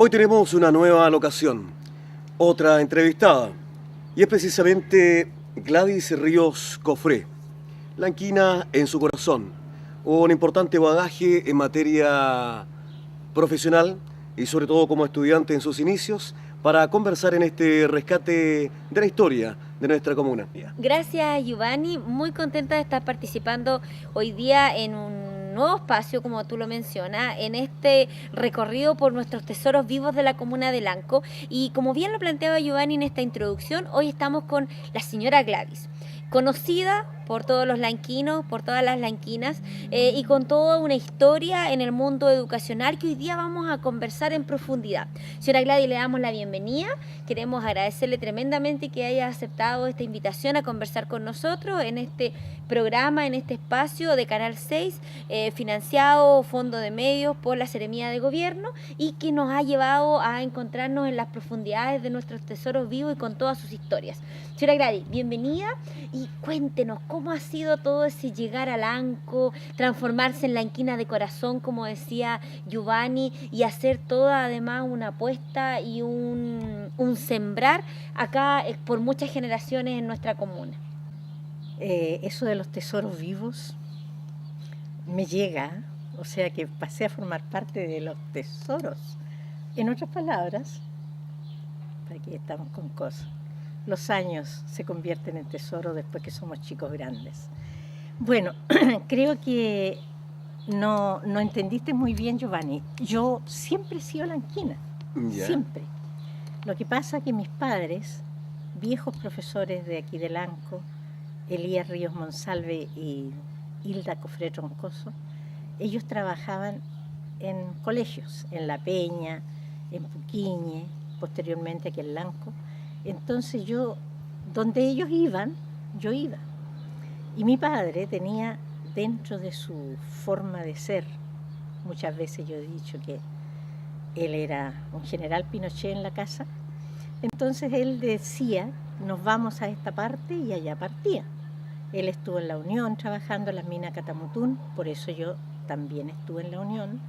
Hoy tenemos una nueva locación, otra entrevistada, y es precisamente Gladys Ríos Cofré, lanquina en su corazón, un importante bagaje en materia profesional y sobre todo como estudiante en sus inicios, para conversar en este rescate de la historia de nuestra comuna. Gracias, Giovanni. Muy contenta de estar participando hoy día en un nuevo espacio, como tú lo mencionas, en este recorrido por nuestros tesoros vivos de la comuna de Lanco. Y como bien lo planteaba Giovanni en esta introducción, hoy estamos con la señora Gladys, conocida por todos los lanquinos, por todas las lanquinas, y con toda una historia en el mundo educacional que hoy día vamos a conversar en profundidad. Señora Gladys, le damos la bienvenida. Queremos agradecerle tremendamente que haya aceptado esta invitación a conversar con nosotros en este programa, en este espacio de Canal 6, financiado Fondo de Medios por la Seremía de Gobierno, y que nos ha llevado a encontrarnos en las profundidades de nuestros tesoros vivos y con todas sus historias. Señora Gladys, bienvenida, y cuéntenos cómo ha sido todo ese llegar a Lanco, transformarse en lanquina de corazón, como decía Giovanni, y hacer toda además una apuesta y un sembrar acá por muchas generaciones en nuestra comuna. Eso de los tesoros vivos me llega, o sea que pasé a formar parte de los tesoros. En otras palabras, aquí estamos con cosas, los años se convierten en tesoros después que somos chicos grandes. Bueno, creo que no entendiste muy bien, Giovanni. Yo siempre he sido lanquina, siempre. Lo que pasa es que mis padres, viejos profesores de aquí de Lanco, Elías Ríos Monsalve y Hilda Cofré Troncoso, ellos trabajaban en colegios, en La Peña, en Puquiñe, posteriormente aquí en Lanco. Entonces yo, donde ellos iban, yo iba. Y mi padre tenía dentro de su forma de ser, muchas veces yo he dicho que él era un general Pinochet en la casa, entonces él decía, nos vamos a esta parte, y allá partía. Él estuvo en la Unión trabajando en la mina Catamutún, por eso yo también estuve en la Unión.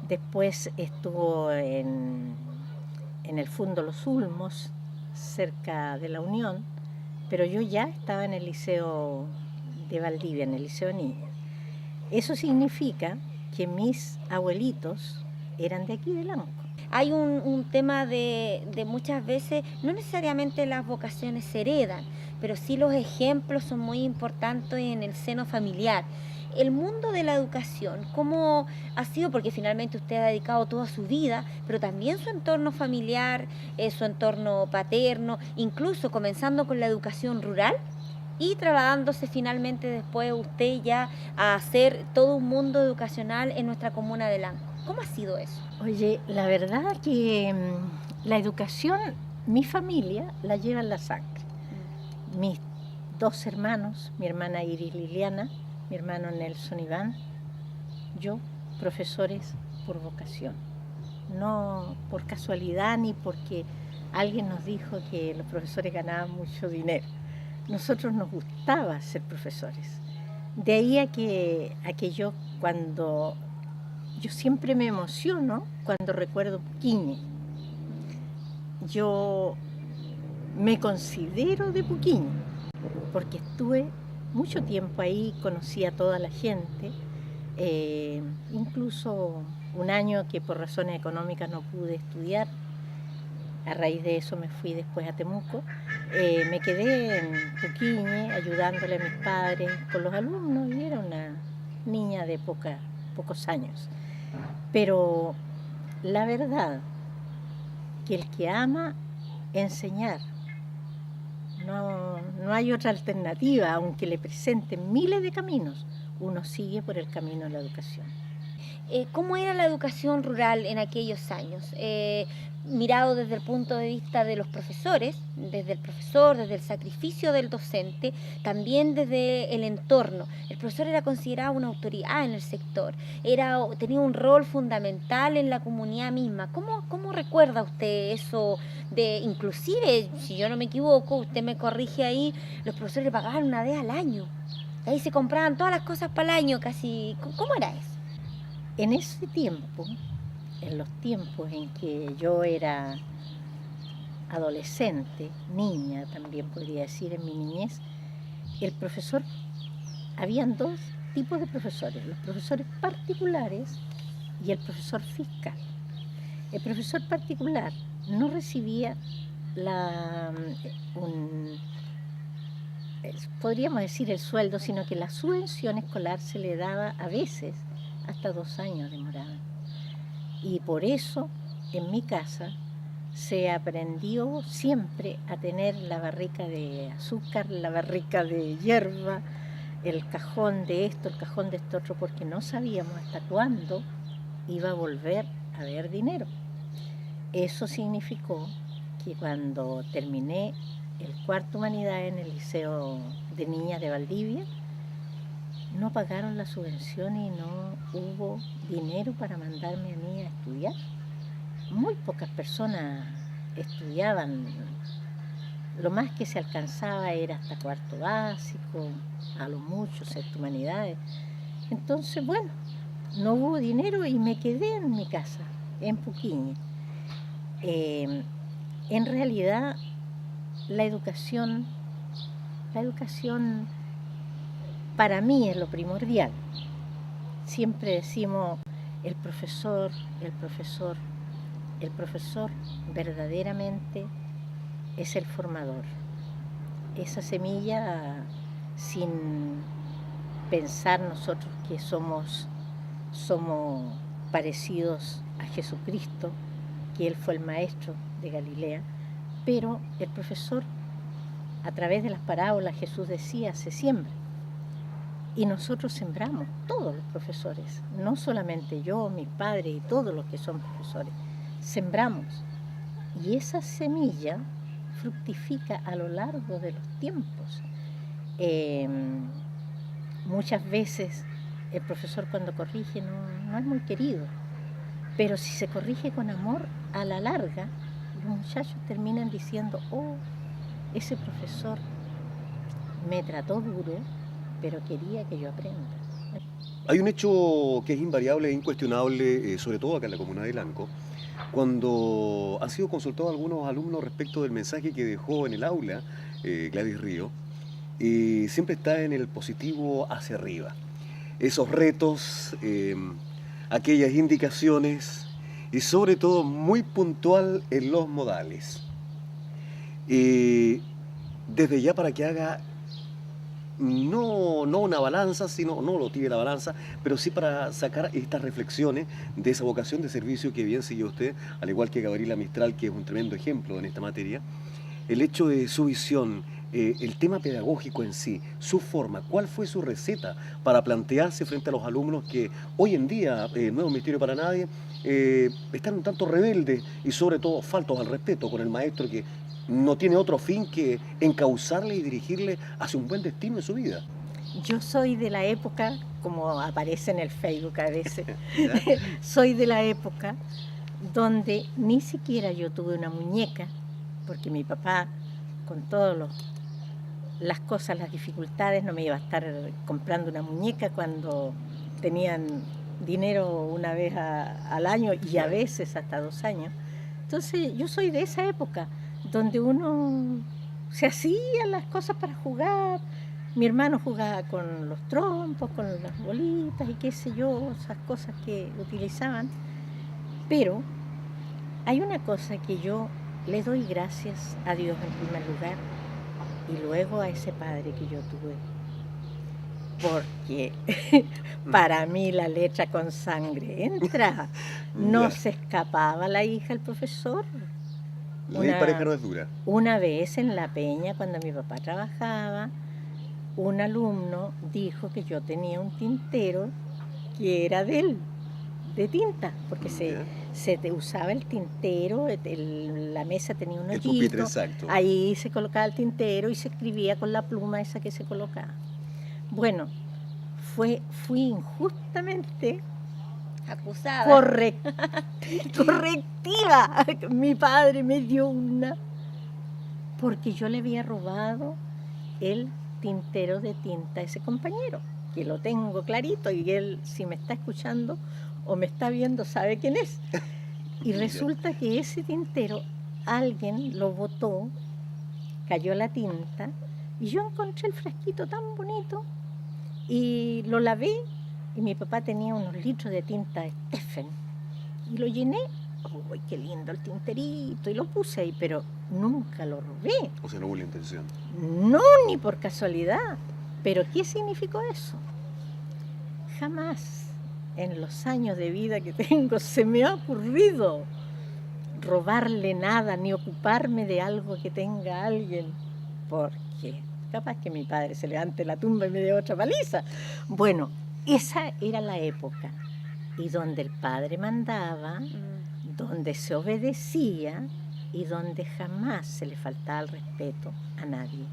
Después estuvo en el Fundo Los Ulmos, cerca de la Unión, pero yo ya estaba en el Liceo de Valdivia, en el Liceo Niños. Eso significa que mis abuelitos eran de aquí de Lanco. Hay un tema de muchas veces, no necesariamente las vocaciones se heredan, pero sí los ejemplos son muy importantes en el seno familiar. El mundo de la educación, ¿cómo ha sido? Porque finalmente usted ha dedicado toda su vida, pero también su entorno familiar, su entorno paterno, incluso comenzando con la educación rural y trasladándose finalmente después usted ya a hacer todo un mundo educacional en nuestra comuna de Lanco. ¿Cómo ha sido eso? Oye, la verdad que la educación, mi familia la lleva en la sangre. Mis dos hermanos, mi hermana Iris Liliana, mi hermano Nelson Iván, yo, profesores por vocación. No por casualidad ni porque alguien nos dijo que los profesores ganaban mucho dinero. Nosotros nos gustaba ser profesores. De ahí a que yo cuando... Yo siempre me emociono cuando recuerdo Puquiñe. Yo me considero de Puquiñe porque estuve mucho tiempo ahí, conocí a toda la gente, incluso un año que por razones económicas no pude estudiar. A raíz de eso me fui después a Temuco. Me quedé en Puquiñe ayudándole a mis padres con los alumnos y era una niña de pocos años. Pero la verdad que el que ama enseñar, no hay otra alternativa, aunque le presenten miles de caminos, uno sigue por el camino de la educación. ¿Cómo era la educación rural en aquellos años? Mirado desde el punto de vista de los profesores, desde el profesor, desde el sacrificio del docente, también desde el entorno. El profesor era considerado una autoridad en el sector, tenía un rol fundamental en la comunidad misma. ¿Cómo recuerda usted eso? Inclusive, si yo no me equivoco, usted me corrige ahí, los profesores le pagaban una vez al año. Ahí se compraban todas las cosas para el año casi. ¿Cómo era eso? En ese tiempo en los tiempos en que yo era adolescente, niña también podría decir, en mi niñez, el profesor, habían dos tipos de profesores, los profesores particulares y el profesor fiscal. El profesor particular no recibía podríamos decir el sueldo, sino que la subvención escolar se le daba a veces hasta 2 años demoraban. Y por eso en mi casa se aprendió siempre a tener la barrica de azúcar, la barrica de hierba, el cajón de esto, el cajón de esto otro, porque no sabíamos hasta cuándo iba a volver a haber dinero. Eso significó que cuando terminé el cuarto humanidad en el Liceo de Niñas de Valdivia, no pagaron la subvención y no hubo dinero para mandarme a mí a estudiar. Muy pocas personas estudiaban, lo más que se alcanzaba era hasta cuarto básico, a lo mucho sexto humanidades. Entonces, bueno, no hubo dinero y me quedé en mi casa, en Puquiñe. En realidad, la educación para mí es lo primordial. Siempre decimos el profesor verdaderamente es el formador. Esa semilla, sin pensar nosotros que somos parecidos a Jesucristo, que Él fue el maestro de Galilea, pero el profesor, a través de las parábolas, Jesús decía, se siembra. Y nosotros sembramos, todos los profesores, no solamente yo, mis padres y todos los que son profesores, sembramos. Y esa semilla fructifica a lo largo de los tiempos. Muchas veces el profesor cuando corrige no es muy querido, pero si se corrige con amor, a la larga, los muchachos terminan diciendo, oh, ese profesor me trató duro, pero quería que yo aprenda. Hay un hecho que es invariable e incuestionable, sobre todo acá en la comuna de Lanco, cuando han sido consultados algunos alumnos respecto del mensaje que dejó en el aula Gladys Río, y siempre está en el positivo hacia arriba. Esos retos, aquellas indicaciones y sobre todo muy puntual en los modales. Desde ya para que haga no una balanza, sino no lo tire la balanza, pero sí para sacar estas reflexiones de esa vocación de servicio que bien siguió usted, al igual que Gabriela Mistral, que es un tremendo ejemplo en esta materia. El hecho de su visión, el tema pedagógico en sí, su forma, ¿cuál fue su receta para plantearse frente a los alumnos que hoy en día, no es un misterio para nadie, están un tanto rebeldes y sobre todo faltos al respeto con el maestro que no tiene otro fin que encauzarle y dirigirle hacia un buen destino en su vida? Yo soy de la época, como aparece en el Facebook a veces, soy de la época donde ni siquiera yo tuve una muñeca, porque mi papá, con todas las cosas, las dificultades, no me iba a estar comprando una muñeca cuando tenían dinero una vez al año y a veces hasta 2 años. Entonces yo soy de esa época donde uno se hacía las cosas para jugar. Mi hermano jugaba con los trompos, con las bolitas y qué sé yo, esas cosas que utilizaban. Pero hay una cosa que yo le doy gracias a Dios en primer lugar y luego a ese padre que yo tuve. Porque para mí la letra con sangre entra. No se escapaba la hija al profesor. La ley pareja no es dura. Una vez en La Peña, cuando mi papá trabajaba, un alumno dijo que yo tenía un tintero que era de él, de tinta, porque se usaba el tintero, la mesa tenía un hoyito, el pupitre, exacto. Ahí se colocaba el tintero y se escribía con la pluma esa que se colocaba. Bueno, fui injustamente acusada. Correctiva. Mi padre me dio una porque yo le había robado el tintero de tinta a ese compañero, que lo tengo clarito y él, si me está escuchando o me está viendo sabe quién es. Y resulta que ese tintero alguien lo botó, cayó la tinta, y yo encontré el frasquito tan bonito y lo lavé, y mi papá tenía unos litros de tinta Stephen y lo llené. ¡Uy, qué lindo el tinterito! Y lo puse ahí, pero nunca lo robé. O sea, no hubo la intención. No, ni por casualidad. ¿Pero qué significó eso? Jamás en los años de vida que tengo se me ha ocurrido robarle nada, ni ocuparme de algo que tenga alguien, porque capaz que mi padre se levante la tumba y me dé otra paliza. Bueno, esa era la época, y donde el padre mandaba, donde se obedecía y donde jamás se le faltaba el respeto a nadie.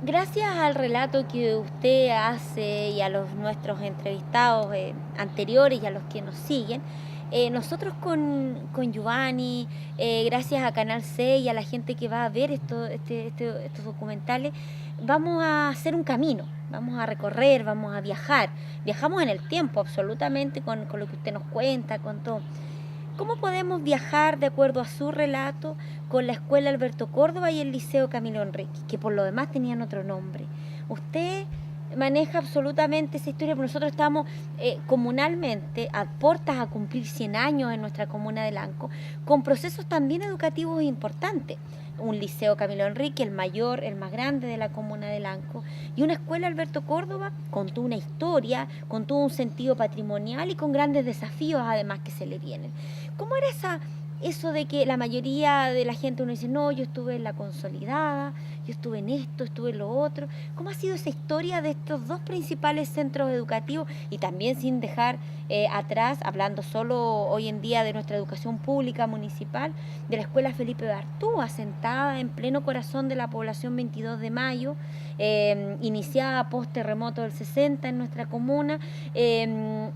Gracias al relato que usted hace y a los nuestros entrevistados anteriores y a los que nos siguen, nosotros con Giovanni, gracias a Canal 6 y a la gente que va a ver estos documentales, vamos a hacer un camino, vamos a recorrer, vamos a viajar. Viajamos en el tiempo absolutamente con lo que usted nos cuenta, con todo. ¿Cómo podemos viajar, de acuerdo a su relato, con la Escuela Alberto Córdoba y el Liceo Camilo Enrique, que por lo demás tenían otro nombre? Usted maneja absolutamente esa historia, porque nosotros estamos comunalmente a puertas a cumplir 100 años en nuestra comuna de Lanco, con procesos también educativos importantes. Un liceo Camilo Enrique, el mayor, el más grande de la comuna de Lanco, y una escuela Alberto Córdoba con toda una historia, con todo un sentido patrimonial y con grandes desafíos además que se le vienen. ¿Cómo era eso de que la mayoría de la gente uno dice, no, yo estuve en la consolidada, yo estuve en esto, estuve en lo otro? ¿Cómo ha sido esa historia de estos dos principales centros educativos? Y también sin dejar atrás, hablando solo hoy en día de nuestra educación pública municipal, de la Escuela Felipe Bartú, asentada en pleno corazón de la población 22 de Mayo, iniciada post terremoto del 60 en nuestra comuna.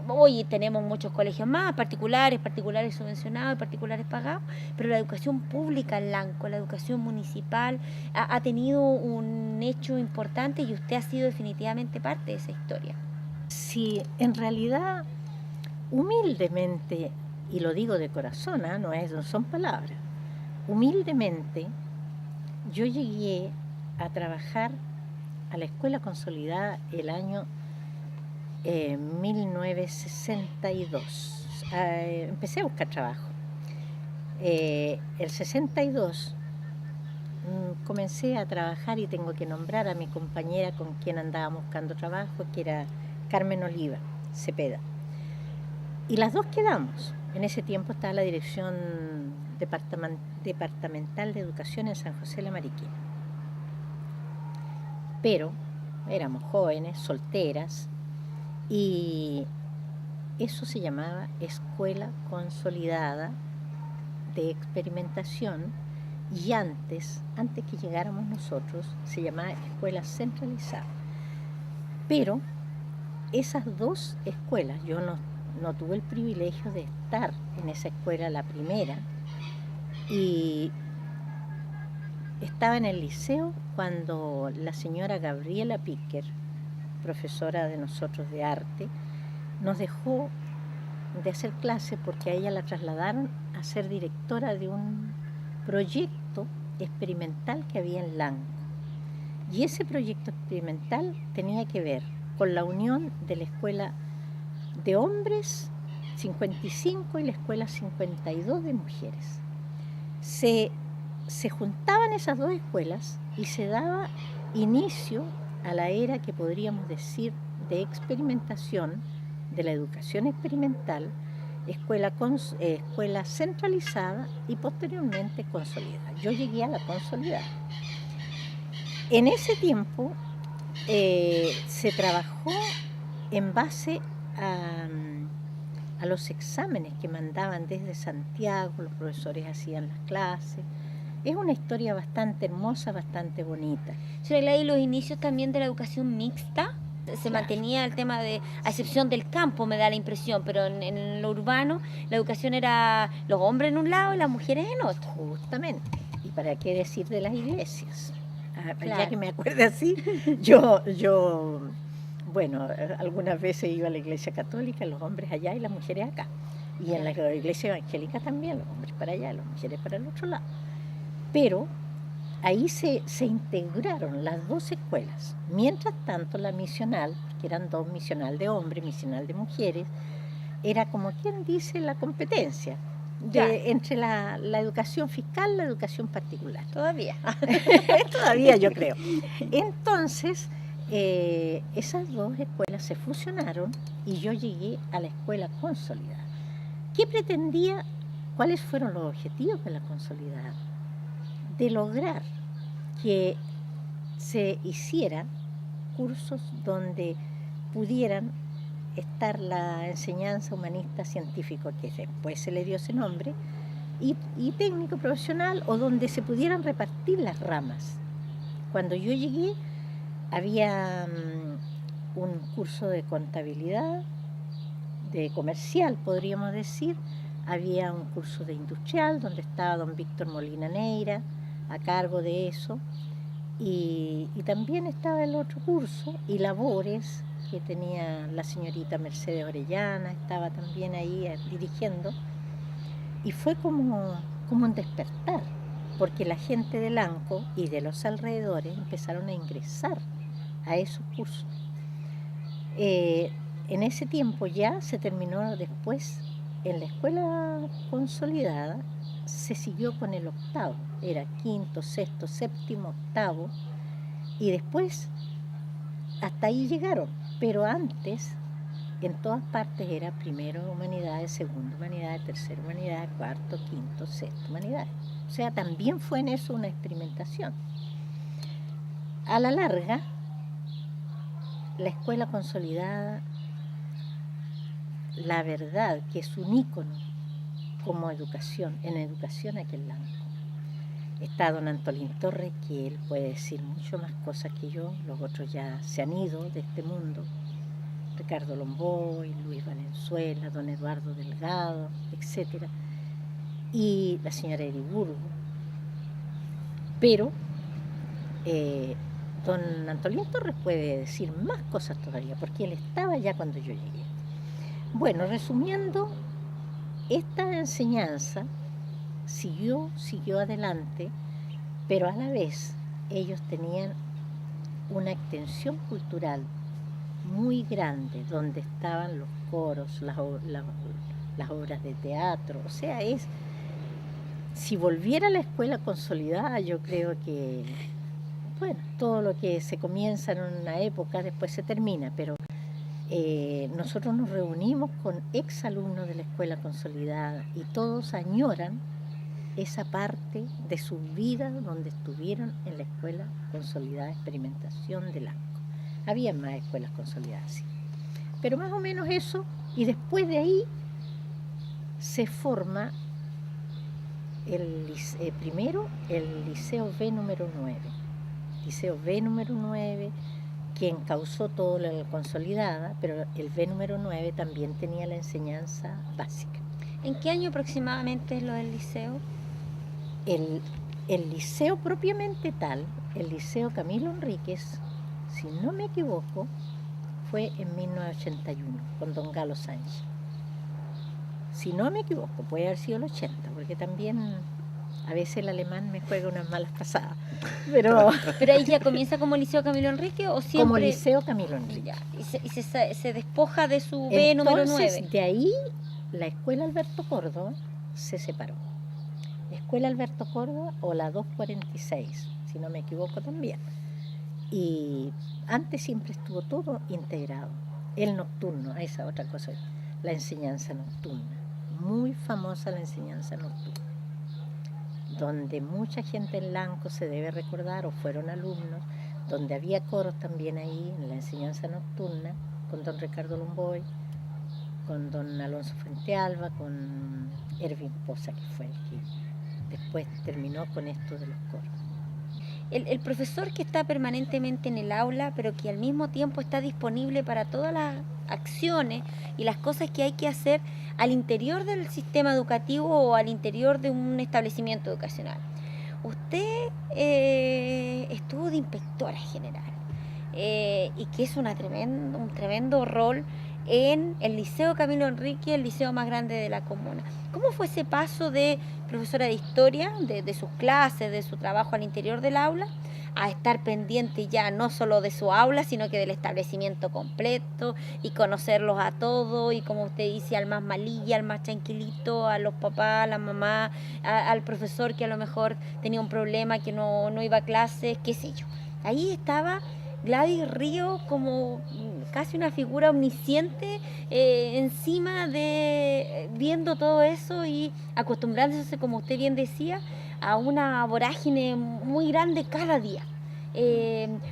Hoy tenemos muchos colegios más, particulares subvencionados y particulares pagados, pero la educación pública en Lanco, la educación municipal, ha tenido un hecho importante, y usted ha sido definitivamente parte de esa historia. Sí, en realidad, humildemente, y lo digo de corazón, no son palabras, humildemente yo llegué a trabajar a la escuela consolidada el año 1962. Empecé a buscar trabajo. El 62 comencé a trabajar, y tengo que nombrar a mi compañera con quien andaba buscando trabajo, que era Carmen Oliva Cepeda. Y las dos quedamos. En ese tiempo estaba la Dirección Departamental de Educación en San José de la Mariquina. Pero éramos jóvenes, solteras, y eso se llamaba Escuela Consolidada de Experimentación, y antes que llegáramos nosotros, se llamaba Escuela Centralizada. Pero esas dos escuelas, yo no tuve el privilegio de estar en esa escuela, la primera, y estaba en el liceo cuando la señora Gabriela Picker, profesora de nosotros de arte, nos dejó de hacer clase porque a ella la trasladaron a ser directora de un proyecto experimental que había en Lanco. Y ese proyecto experimental tenía que ver con la unión de la escuela de hombres 55 y la escuela 52 de mujeres. Se juntaban esas dos escuelas y se daba inicio a la era que podríamos decir de experimentación, de la educación experimental, escuela centralizada y posteriormente consolidada. Yo llegué a la consolidada. En ese tiempo se trabajó en base a los exámenes que mandaban desde Santiago, los profesores hacían las clases. Es una historia bastante hermosa, bastante bonita. Señora Gladys, los inicios también de la educación mixta, se mantenía el tema de, a excepción del campo, me da la impresión, pero en lo urbano la educación era los hombres en un lado y las mujeres en otro. Justamente. ¿Y para qué decir de las iglesias? Claro. Ya que me acuerdo así, Bueno, algunas veces iba a la iglesia católica, los hombres allá y las mujeres acá. Y en la iglesia evangélica también, los hombres para allá, las mujeres para el otro lado. Pero ahí se integraron las dos escuelas. Mientras tanto, la misional, que eran dos, misional de hombres, misional de mujeres, era como quien dice la competencia entre la educación fiscal y la educación particular. Todavía. Todavía yo creo. Entonces, esas dos escuelas se fusionaron y yo llegué a la escuela consolidada. ¿Qué pretendía? ¿Cuáles fueron los objetivos de la consolidada? De lograr que se hicieran cursos donde pudieran estar la enseñanza humanista científico, que después se le dio ese nombre, y técnico profesional, o donde se pudieran repartir las ramas. Cuando yo llegué había un curso de contabilidad, de comercial podríamos decir, había un curso de industrial donde estaba don Víctor Molina Neira a cargo de eso, y también estaba el otro curso, y labores, que tenía la señorita Mercedes Orellana, estaba también ahí dirigiendo, y fue como un despertar, porque la gente de Lanco y de los alrededores empezaron a ingresar a esos cursos. En ese tiempo ya se terminó después, en la escuela consolidada, se siguió con el octavo, era quinto, sexto, séptimo, octavo, y después hasta ahí llegaron, pero antes en todas partes era primero humanidades, segundo humanidades, tercero humanidades, cuarto, quinto, sexto humanidades. O sea, también fue en eso una experimentación. A la larga, la escuela consolidada, la verdad que es un ícono como educación, en educación aquí en Lanco. Está don Antolín Torres, que él puede decir mucho más cosas que yo, los otros ya se han ido de este mundo. Ricardo Lomboy, Luis Valenzuela, don Eduardo Delgado, etc. Y la señora Eriburgo. Pero don Antolín Torres puede decir más cosas todavía, porque él estaba ya cuando yo llegué. Bueno, resumiendo, esta enseñanza siguió adelante, pero a la vez ellos tenían una extensión cultural muy grande, donde estaban los coros, las obras de teatro. O sea, si volviera a la escuela consolidada, yo creo que, bueno, todo lo que se comienza en una época después se termina, pero nosotros nos reunimos con exalumnos de la escuela consolidada y todos añoran esa parte de su vida donde estuvieron en la escuela consolidada Experimentación de Lanco. Había más escuelas consolidadas, sí. Pero más o menos eso, y después de ahí se forma primero el Liceo B número 9. Liceo B número 9, que encauzó todo la consolidada, pero el B número 9 también tenía la enseñanza básica. ¿En qué año aproximadamente es lo del liceo? El liceo propiamente tal, el Liceo Camilo Enríquez, si no me equivoco, fue en 1981, con don Galo Sánchez. Si no me equivoco, puede haber sido el 80, porque también a veces el alemán me juega unas malas pasadas. Pero ahí ya comienza como Liceo Camilo Enrique o siempre. Como Liceo Camilo Enríquez. Ya, y se despoja de su B número 9. De ahí la Escuela Alberto Córdoba se separó. Escuela Alberto Córdoba o la 246, si no me equivoco también. Y antes siempre estuvo todo integrado. El nocturno, esa otra cosa, la enseñanza nocturna. Muy famosa la enseñanza nocturna, donde mucha gente en Lanco se debe recordar o fueron alumnos, donde había coros también ahí en la enseñanza nocturna, con don Ricardo Lomboy, con don Alonso Fuentealba, con Erwin Poza, que fue el que después terminó con esto de los coros. El profesor que está permanentemente en el aula, pero que al mismo tiempo está disponible para todas las acciones y las cosas que hay que hacer al interior del sistema educativo o al interior de un establecimiento educacional. Usted estuvo de inspectora general. y que es un tremendo rol en el Liceo Camilo Enrique, el liceo más grande de la comuna. ¿Cómo fue ese paso de profesora de historia, de sus clases, de su trabajo al interior del aula, a estar pendiente ya no solo de su aula, sino que del establecimiento completo y conocerlos a todos y, como usted dice, al más malilla, al más tranquilito, a los papás, a la mamá, al profesor que a lo mejor tenía un problema, que no iba a clases, qué sé yo? Ahí estaba Gladys Ríos como casi una figura omnisciente, encima de viendo todo eso y acostumbrándose, como usted bien decía, a una vorágine muy grande cada día.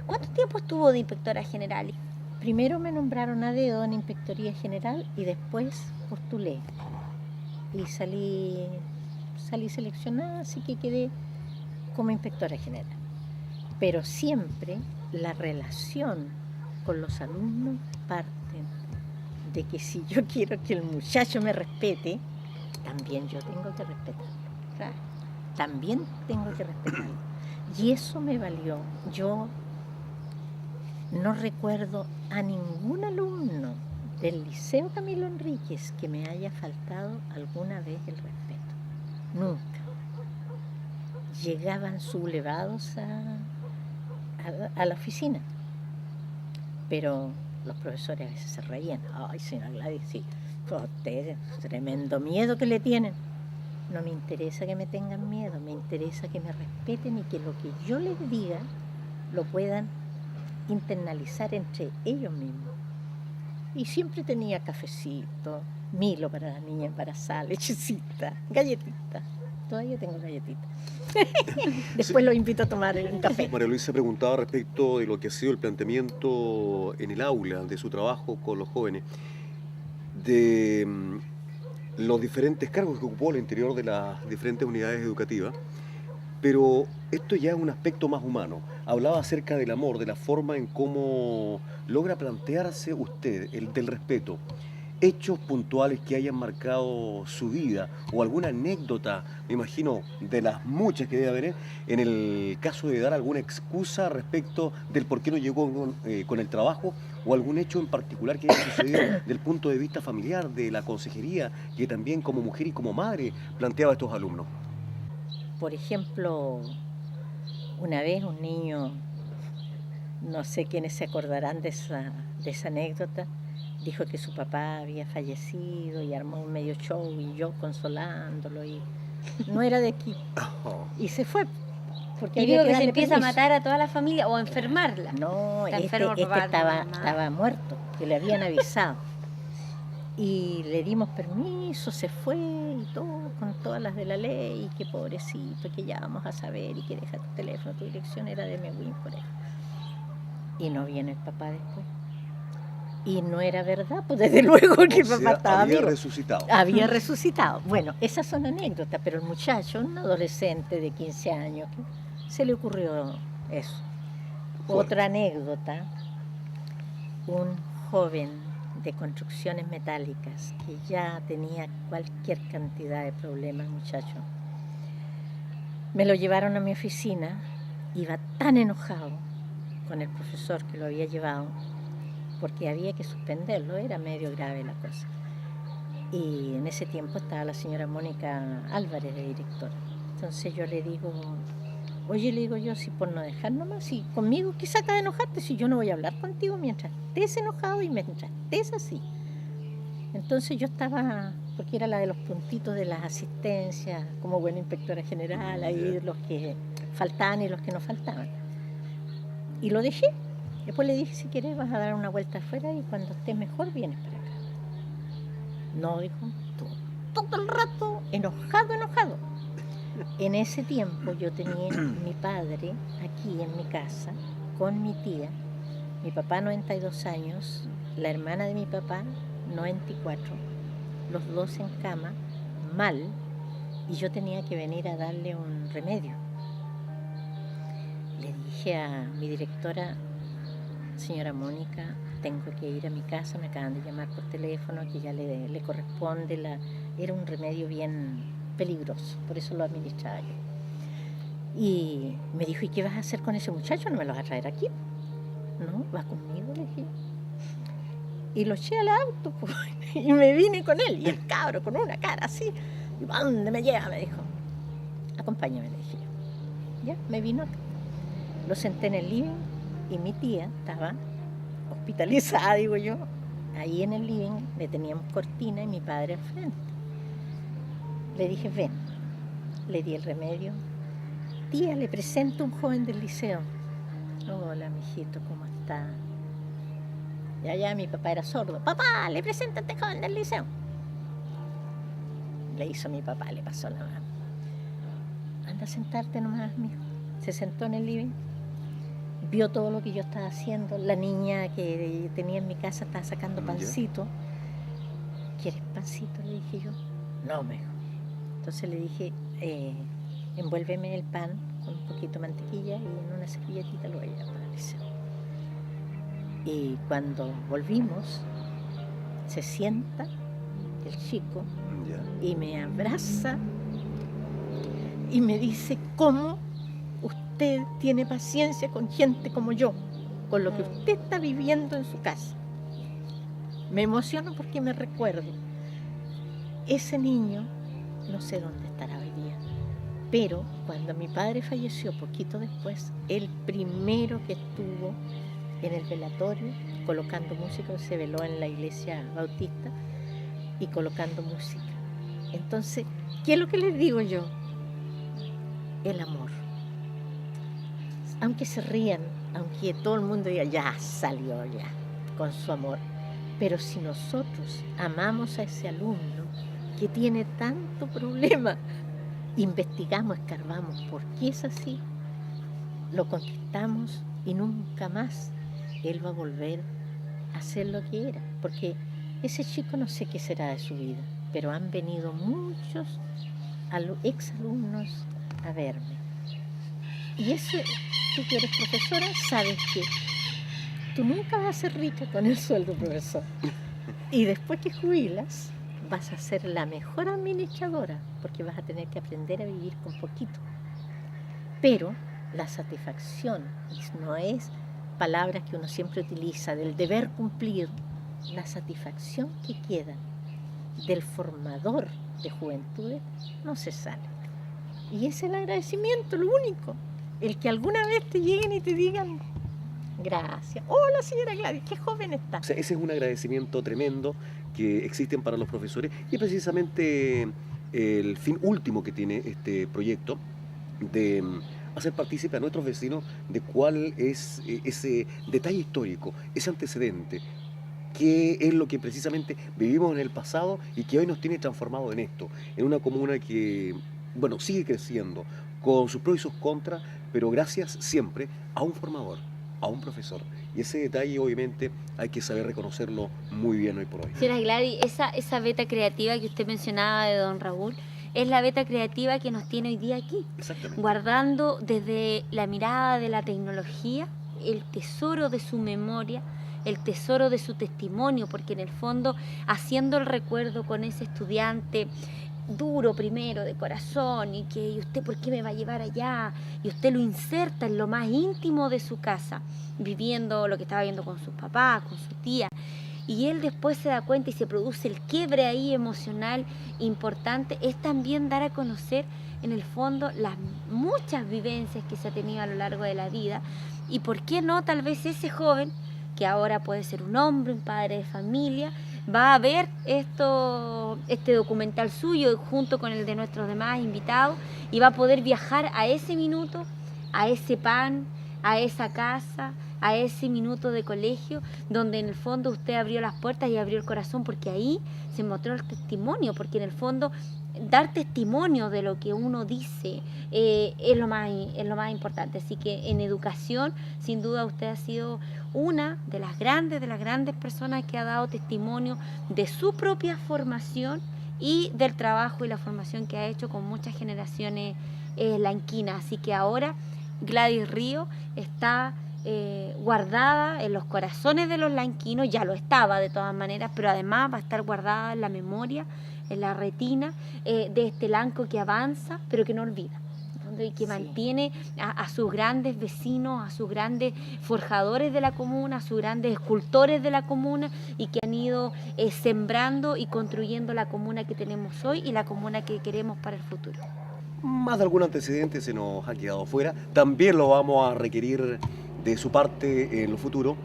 ¿Cuánto tiempo estuvo de inspectora general? Primero me nombraron a dedo en Inspectoría General y después postulé. Y salí seleccionada, así que quedé como inspectora general. Pero siempre la relación con los alumnos parte de que si yo quiero que el muchacho me respete, también yo tengo que respetarlo. Claro. También tengo que respetarlo. Y eso me valió. Yo no recuerdo a ningún alumno del Liceo Camilo Enríquez que me haya faltado alguna vez el respeto. Nunca. Llegaban sublevados a la oficina. Pero los profesores a veces se reían. Ay, señora Gladys, sí, ustedes, tremendo miedo que le tienen. No me interesa que me tengan miedo, me interesa que me respeten y que lo que yo les diga lo puedan internalizar entre ellos mismos. Y siempre tenía cafecito, Milo para la niña embarazada, lechecita, galletita. Todavía tengo galletitas. Después Sí. los invito a tomar un café. María Luisa preguntaba respecto de lo que ha sido el planteamiento en el aula, de su trabajo con los jóvenes, de los diferentes cargos que ocupó al interior de las diferentes unidades educativas, pero esto ya es un aspecto más humano. Hablaba acerca del amor, de la forma en cómo logra plantearse usted, el del respeto. Hechos puntuales que hayan marcado su vida o alguna anécdota, me imagino, de las muchas que debe haber, en el caso de dar alguna excusa respecto del por qué no llegó con el trabajo o algún hecho en particular que haya sucedido del punto de vista familiar, de la consejería, que también como mujer y como madre planteaba a estos alumnos. Por ejemplo, una vez un niño, no sé quiénes se acordarán de esa anécdota, dijo que su papá había fallecido y armó un medio show y yo consolándolo y no era de aquí. Y se fue. Porque Y había digo que se darle empieza a permiso. matar a toda la familia o a enfermarla. No, Está este enfermo el papá de la mamá. estaba muerto, que le habían avisado. Y le dimos permiso, se fue y todo, con todas las de la ley, y que pobrecito, que ya vamos a saber, y que deja tu teléfono, tu dirección era de Mewin por ahí. Y no viene el papá después. Y no era verdad, pues desde luego que el papá estaba había vivo. resucitado. Había resucitado. Bueno, esas son anécdotas, pero el muchacho, un adolescente de 15 años, se le ocurrió eso. Fuerte. Otra anécdota, un joven de construcciones metálicas que ya tenía cualquier cantidad de problemas, muchacho. Me lo llevaron a mi oficina, iba tan enojado con el profesor que lo había llevado, porque había que suspenderlo, era medio grave la cosa. Y en ese tiempo estaba la señora Mónica Álvarez de directora. Entonces yo le digo, oye, le digo yo, si por no dejar nomás, si conmigo, ¿qué saca de enojarte? Si yo no voy a hablar contigo mientras estés enojado y mientras estés así. Entonces yo estaba, porque era la de los puntitos de las asistencias, como buena inspectora general, ahí los que faltaban y los que no faltaban. Y lo dejé. Después le dije, si quieres vas a dar una vuelta afuera y cuando estés mejor vienes para acá. No, dijo, todo el rato enojado. En ese tiempo yo tenía mi padre aquí en mi casa con mi tía, mi papá 92 años, la hermana de mi papá 94, los dos en cama, mal, y yo tenía que venir a darle un remedio. Le dije a mi directora, señora Mónica, tengo que ir a mi casa, me acaban de llamar por teléfono, que ya le corresponde, era un remedio bien peligroso, por eso lo administraba yo. Y me dijo, ¿y qué vas a hacer con ese muchacho? ¿No me lo vas a traer aquí? No, va conmigo, le dije. Y lo eché al auto, pues, y me vine con él. Y el cabro con una cara así. ¿Y para dónde me lleva? Me dijo. Acompáñame, le dije yo. Ya, me vino acá. Lo senté en el living y mi tía estaba hospitalizada, digo yo. Ahí en el living le teníamos cortina y mi padre al frente. Le dije, ven. Le di el remedio. Tía, le presento a un joven del liceo. Hola, mijito, ¿cómo está? Ya, mi papá era sordo. Papá, le presento a este joven del liceo. Le hizo mi papá, le pasó la mano. Anda a sentarte nomás, mijo. Se sentó en el living. Vio todo lo que yo estaba haciendo. La niña que tenía en mi casa estaba sacando pancito. ¿Quieres pancito?, le dije yo. No, me dijo. Entonces le dije, envuélveme el pan con un poquito de mantequilla y en una servilletita lo voy a llevar para el liceo. Y cuando volvimos, se sienta el chico y me abraza y me dice, ¿cómo usted tiene paciencia con gente como yo, con lo que usted está viviendo en su casa? Me emociono porque me recuerdo. Ese niño, no sé dónde estará hoy día, pero cuando mi padre falleció poquito después, el primero que estuvo en el velatorio colocando música, se veló en la iglesia bautista y colocando música. Entonces, ¿qué es lo que les digo yo? El amor. Aunque se rían, aunque todo el mundo diga, ya salió ya, con su amor, pero si nosotros amamos a ese alumno que tiene tanto problema, investigamos, escarbamos por qué es así, lo conquistamos y nunca más él va a volver a ser lo que era, porque ese chico no sé qué será de su vida, pero han venido muchos exalumnos a verme. Y eso, tú que eres profesora, sabes que tú nunca vas a ser rica con el sueldo profesor. Y después que jubilas, vas a ser la mejor administradora, porque vas a tener que aprender a vivir con poquito. Pero la satisfacción no es palabras que uno siempre utiliza, del deber cumplido, la satisfacción que queda del formador de juventudes no se sale. Y es el agradecimiento, lo único. El que alguna vez te lleguen y te digan, gracias. Hola, señora Gladys, qué joven está. O sea, ese es un agradecimiento tremendo que existen para los profesores y precisamente el fin último que tiene este proyecto de hacer partícipe a nuestros vecinos de cuál es ese detalle histórico, ese antecedente, qué es lo que precisamente vivimos en el pasado y que hoy nos tiene transformado en esto, en una comuna que, bueno, sigue creciendo con sus pros y sus contras, pero gracias siempre a un formador, a un profesor. Y ese detalle obviamente hay que saber reconocerlo muy bien hoy por hoy. Señora Gladys, esa beta creativa que usted mencionaba de don Raúl, es la beta creativa que nos tiene hoy día aquí. Exactamente. Guardando desde la mirada de la tecnología el tesoro de su memoria, el tesoro de su testimonio, porque en el fondo, haciendo el recuerdo con ese estudiante duro primero, de corazón, y que ¿y usted por qué me va a llevar allá? Y usted lo inserta en lo más íntimo de su casa, viviendo lo que estaba viendo con sus papás, con su tía. Y él después se da cuenta y se produce el quiebre ahí emocional importante, es también dar a conocer en el fondo las muchas vivencias que se ha tenido a lo largo de la vida. Y por qué no, tal vez ese joven, que ahora puede ser un hombre, un padre de familia, va a ver este documental suyo junto con el de nuestros demás invitados y va a poder viajar a ese minuto, a ese pan, a esa casa, a ese minuto de colegio, donde en el fondo usted abrió las puertas y abrió el corazón, porque ahí se mostró el testimonio, porque en el fondo dar testimonio de lo que uno dice es lo más importante. Así que en educación, sin duda, usted ha sido una de las grandes personas que ha dado testimonio de su propia formación y del trabajo y la formación que ha hecho con muchas generaciones lanquinas. Así que ahora Gladys Río está guardada en los corazones de los lanquinos, ya lo estaba de todas maneras, pero además va a estar guardada en la memoria, en la retina de este lanco que avanza, pero que no olvida. y que Sí. mantiene a sus grandes vecinos, a sus grandes forjadores de la comuna, a sus grandes escultores de la comuna y que han ido sembrando y construyendo la comuna que tenemos hoy y la comuna que queremos para el futuro. Más de algún antecedente se nos ha quedado fuera. También lo vamos a requerir de su parte en lo futuro.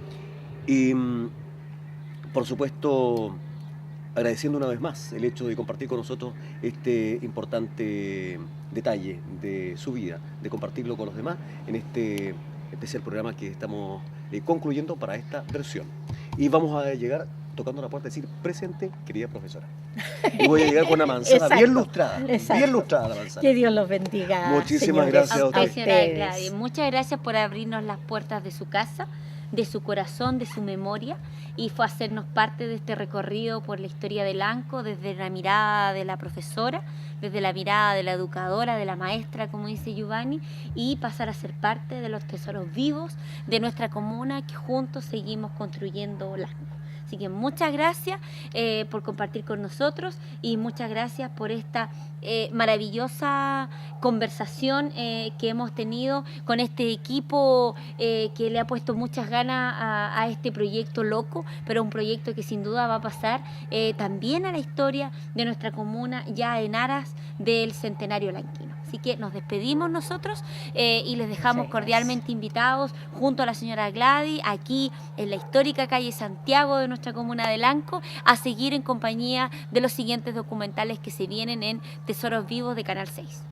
Y, por supuesto, agradeciendo una vez más el hecho de compartir con nosotros este importante detalle de su vida, de compartirlo con los demás en este especial programa que estamos concluyendo para esta versión. Y vamos a llegar tocando la puerta y decir, presente, querida profesora. Y voy a llegar con una manzana Exacto, bien lustrada, exacto. bien lustrada la manzana. Que Dios los bendiga. Muchísimas señores, gracias a A usted, usted. señora ustedes. Gladys, muchas gracias por abrirnos las puertas de su casa, de su corazón, de su memoria y fue hacernos parte de este recorrido por la historia del Lanco desde la mirada de la profesora, desde la mirada de la educadora, de la maestra, como dice Giovanni, y pasar a ser parte de los tesoros vivos de nuestra comuna que juntos seguimos construyendo Lanco. Así que muchas gracias por compartir con nosotros y muchas gracias por esta maravillosa conversación que hemos tenido con este equipo que le ha puesto muchas ganas a este proyecto loco, pero un proyecto que sin duda va a pasar también a la historia de nuestra comuna ya en aras del centenario lanquino. Así que nos despedimos nosotros y les dejamos Muchas cordialmente invitados junto a la señora Gladys aquí en la histórica calle Santiago de nuestra comuna de Lanco a seguir en compañía de los siguientes documentales que se vienen en Tesoros Vivos de Canal 6.